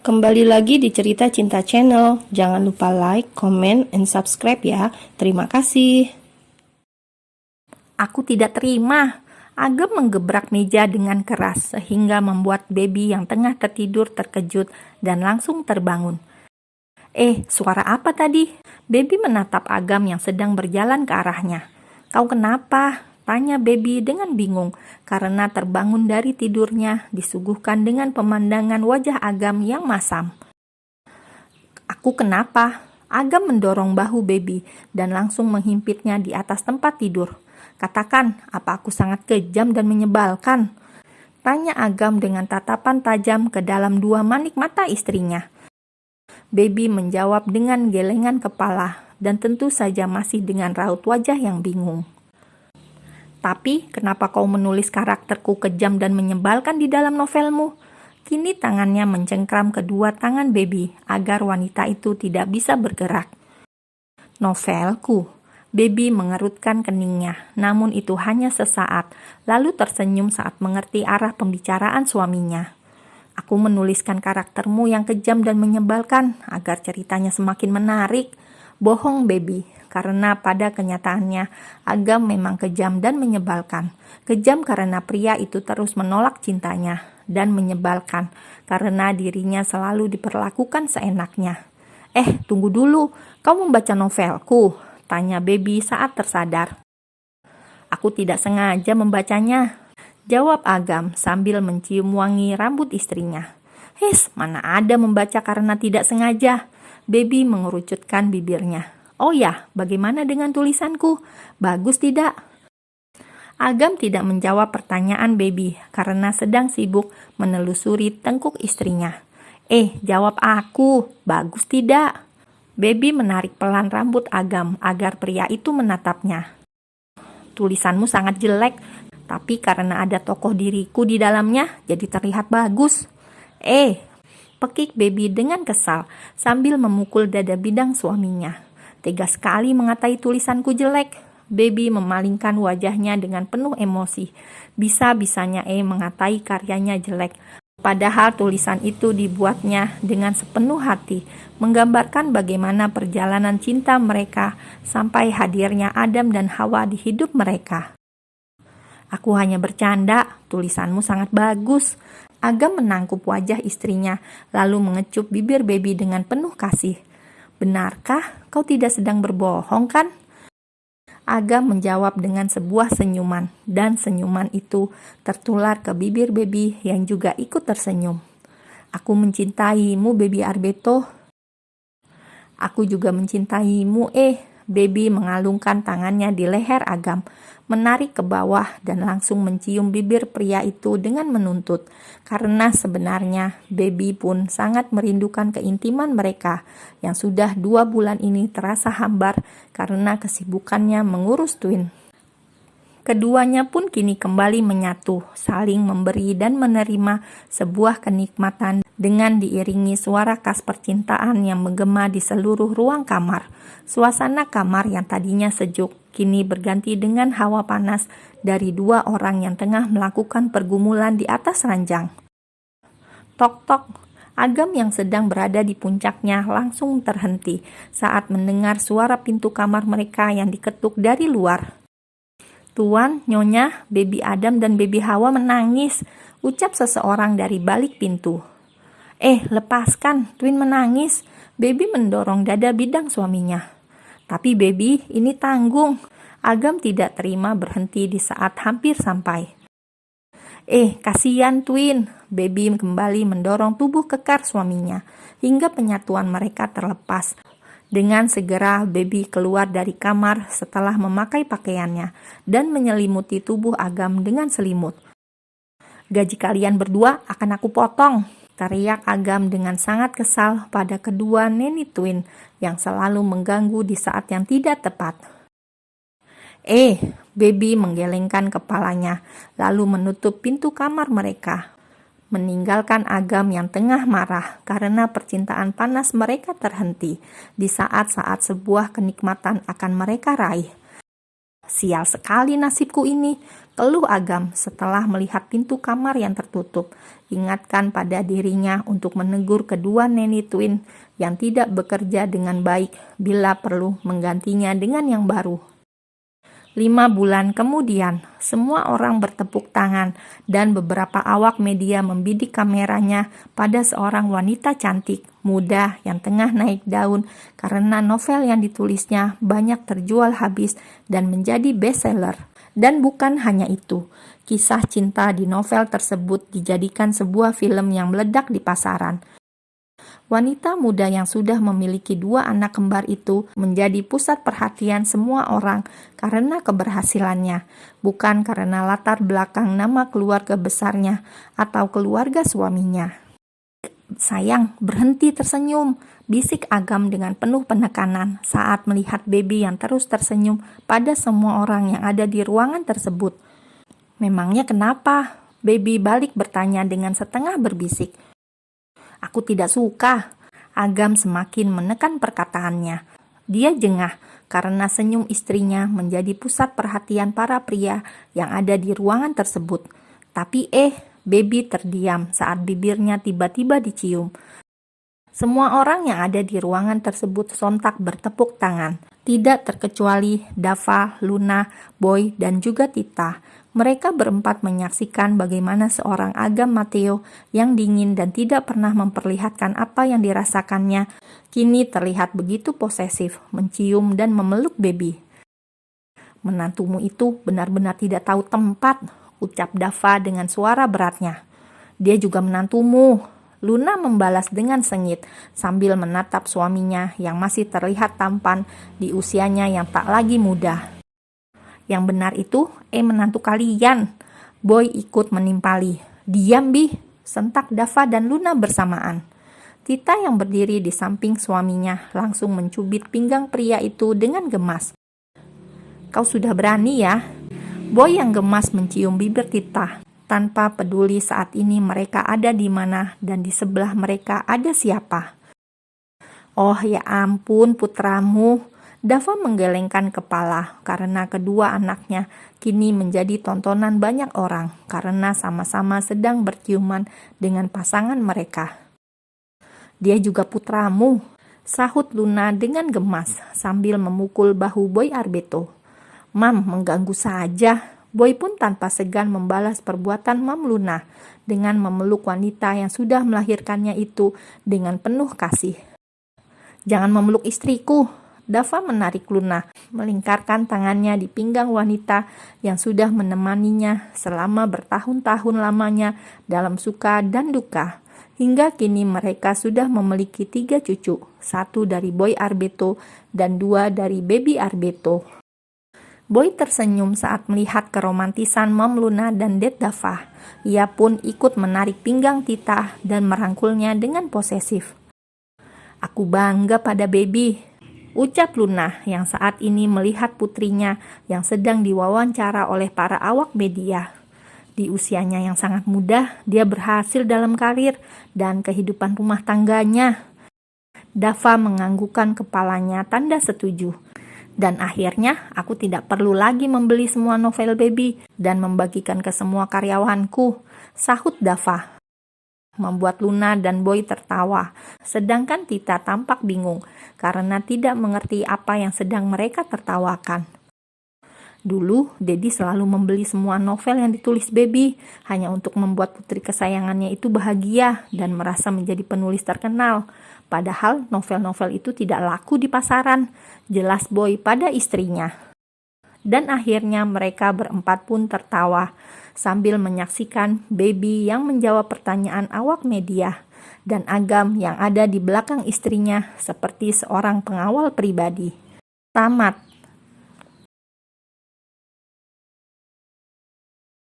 Kembali lagi di Cerita Cinta Channel. Jangan lupa like, comment, and subscribe ya. Terima kasih. Aku tidak terima. Agam menggebrak meja dengan keras sehingga membuat baby yang tengah tertidur terkejut dan langsung terbangun. Suara apa tadi? Baby menatap Agam yang sedang berjalan ke arahnya. Kau kenapa? Tanya baby dengan bingung karena terbangun dari tidurnya disuguhkan dengan pemandangan wajah Agam yang masam. Aku kenapa? Agam mendorong bahu baby dan langsung menghimpitnya di atas tempat tidur. Katakan, apa aku sangat kejam dan menyebalkan? Tanya Agam dengan tatapan tajam ke dalam dua manik mata istrinya. Baby menjawab dengan gelengan kepala dan tentu saja masih dengan raut wajah yang bingung. Tapi, kenapa kau menulis karakterku kejam dan menyebalkan di dalam novelmu? Kini tangannya mencengkram kedua tangan baby agar wanita itu tidak bisa bergerak. Novelku. Baby mengerutkan keningnya, namun itu hanya sesaat, lalu tersenyum saat mengerti arah pembicaraan suaminya. Aku menuliskan karaktermu yang kejam dan menyebalkan agar ceritanya semakin menarik. Bohong baby, karena pada kenyataannya Agam memang kejam dan menyebalkan. Kejam karena pria itu terus menolak cintanya, dan menyebalkan karena dirinya selalu diperlakukan seenaknya. Tunggu dulu, kau membaca novelku? Tanya baby saat tersadar. Aku tidak sengaja membacanya, jawab Agam sambil mencium wangi rambut istrinya. Mana ada membaca karena tidak sengaja. Baby mengerucutkan bibirnya. Oh ya, bagaimana dengan tulisanku? Bagus tidak? Agam tidak menjawab pertanyaan baby karena sedang sibuk menelusuri tengkuk istrinya. Jawab aku, bagus tidak? Baby menarik pelan rambut Agam agar pria itu menatapnya. Tulisanmu sangat jelek, tapi karena ada tokoh diriku di dalamnya, jadi terlihat bagus. Pekik baby dengan kesal sambil memukul dada bidang suaminya. Tega sekali mengatai tulisanku jelek. Baby memalingkan wajahnya dengan penuh emosi. Bisa-bisanya mengatai karyanya jelek. Padahal tulisan itu dibuatnya dengan sepenuh hati, menggambarkan bagaimana perjalanan cinta mereka sampai hadirnya Adam dan Hawa di hidup mereka. Aku hanya bercanda, tulisanmu sangat bagus. Agam menangkup wajah istrinya, lalu mengecup bibir baby dengan penuh kasih. Benarkah kau tidak sedang berbohong kan? Agam menjawab dengan sebuah senyuman, dan senyuman itu tertular ke bibir baby yang juga ikut tersenyum. Aku mencintaimu, baby Arbeto. Aku juga mencintaimu, Baby mengalungkan tangannya di leher Agam, menarik ke bawah dan langsung mencium bibir pria itu dengan menuntut. Karena sebenarnya baby pun sangat merindukan keintiman mereka yang sudah 2 bulan ini terasa hambar karena kesibukannya mengurus Twin. Keduanya pun kini kembali menyatu, saling memberi dan menerima sebuah kenikmatan dengan diiringi suara khas percintaan yang menggema di seluruh ruang kamar. Suasana kamar yang tadinya sejuk, kini berganti dengan hawa panas dari 2 orang yang tengah melakukan pergumulan di atas ranjang. Tok-tok. Agam yang sedang berada di puncaknya langsung terhenti saat mendengar suara pintu kamar mereka yang diketuk dari luar. Tuan, Nyonya, baby Adam dan baby Hawa menangis, ucap seseorang dari balik pintu. Lepaskan, Twin menangis. Baby mendorong dada bidang suaminya. Tapi baby, ini tanggung. Agam tidak terima berhenti di saat hampir sampai. Kasihan Twin. Baby kembali mendorong tubuh kekar suaminya hingga penyatuan mereka terlepas. Dengan segera baby keluar dari kamar setelah memakai pakaiannya dan menyelimuti tubuh Agam dengan selimut. Gaji kalian berdua akan aku potong, teriak Agam dengan sangat kesal pada kedua neni Twin yang selalu mengganggu di saat yang tidak tepat. Baby menggelengkan kepalanya lalu menutup pintu kamar mereka, meninggalkan Agam yang tengah marah karena percintaan panas mereka terhenti di saat-saat sebuah kenikmatan akan mereka raih. Sial sekali nasibku ini, keluh Agam setelah melihat pintu kamar yang tertutup. Ingatkan pada dirinya untuk menegur kedua neni twin yang tidak bekerja dengan baik bila perlu menggantinya dengan yang baru. 5 bulan kemudian, semua orang bertepuk tangan dan beberapa awak media membidik kameranya pada seorang wanita cantik, muda yang tengah naik daun karena novel yang ditulisnya banyak terjual habis dan menjadi bestseller. Dan bukan hanya itu, kisah cinta di novel tersebut dijadikan sebuah film yang meledak di pasaran. Wanita muda yang sudah memiliki 2 anak kembar itu menjadi pusat perhatian semua orang karena keberhasilannya, bukan karena latar belakang nama keluarga besarnya atau keluarga suaminya. Sayang, berhenti tersenyum, bisik Agam dengan penuh penekanan saat melihat baby yang terus tersenyum pada semua orang yang ada di ruangan tersebut. Memangnya kenapa? Baby balik bertanya dengan setengah berbisik. Aku tidak suka. Agam semakin menekan perkataannya. Dia jengah karena senyum istrinya menjadi pusat perhatian para pria yang ada di ruangan tersebut. Tapi baby terdiam saat bibirnya tiba-tiba dicium. Semua orang yang ada di ruangan tersebut sontak bertepuk tangan. Tidak terkecuali Dava, Luna, Boy, dan juga Tita. Mereka berempat menyaksikan bagaimana seorang Agam Matteo yang dingin dan tidak pernah memperlihatkan apa yang dirasakannya, kini terlihat begitu posesif, mencium dan memeluk baby. Menantumu itu benar-benar tidak tahu tempat, ucap Dava dengan suara beratnya. Dia juga menantumu, Luna membalas dengan sengit sambil menatap suaminya yang masih terlihat tampan di usianya yang tak lagi muda. Yang benar itu, menantu kalian. Boy ikut menimpali. Diam, Bi, sentak Dava dan Luna bersamaan. Tita yang berdiri di samping suaminya langsung mencubit pinggang pria itu dengan gemas. Kau sudah berani ya? Boy yang gemas mencium bibir Tita, tanpa peduli saat ini mereka ada di mana dan di sebelah mereka ada siapa. Oh ya ampun putramu. Dava menggelengkan kepala karena kedua anaknya kini menjadi tontonan banyak orang karena sama-sama sedang berciuman dengan pasangan mereka. Dia juga putramu, sahut Luna dengan gemas sambil memukul bahu Boy Arbeto. Mam, mengganggu saja. Boy pun tanpa segan membalas perbuatan Mam Luna dengan memeluk wanita yang sudah melahirkannya itu dengan penuh kasih. Jangan memeluk istriku. Dava menarik Luna, melingkarkan tangannya di pinggang wanita yang sudah menemaninya selama bertahun-tahun lamanya dalam suka dan duka. Hingga kini mereka sudah memiliki 3 cucu, 1 dari Boy Arbeto dan 2 dari Baby Arbeto. Boy tersenyum saat melihat keromantisan Mam Luna dan Ded Dava. Ia pun ikut menarik pinggang Tita dan merangkulnya dengan posesif. Aku bangga pada Baby, ucap Luna yang saat ini melihat putrinya yang sedang diwawancara oleh para awak media. Di usianya yang sangat muda, dia berhasil dalam karir dan kehidupan rumah tangganya. Dava menganggukkan kepalanya tanda setuju. Dan akhirnya aku tidak perlu lagi membeli semua novel Baby dan membagikan ke semua karyawanku, sahut Dava. Membuat Luna dan Boy tertawa, sedangkan Tita tampak bingung karena tidak mengerti apa yang sedang mereka tertawakan. Dulu, Dedi selalu membeli semua novel yang ditulis Baby hanya untuk membuat putri kesayangannya itu bahagia dan merasa menjadi penulis terkenal. Padahal novel-novel itu tidak laku di pasaran, jelas Boy pada istrinya. Dan akhirnya mereka berempat pun tertawa sambil menyaksikan Baby yang menjawab pertanyaan awak media dan Agam yang ada di belakang istrinya seperti seorang pengawal pribadi. Tamat.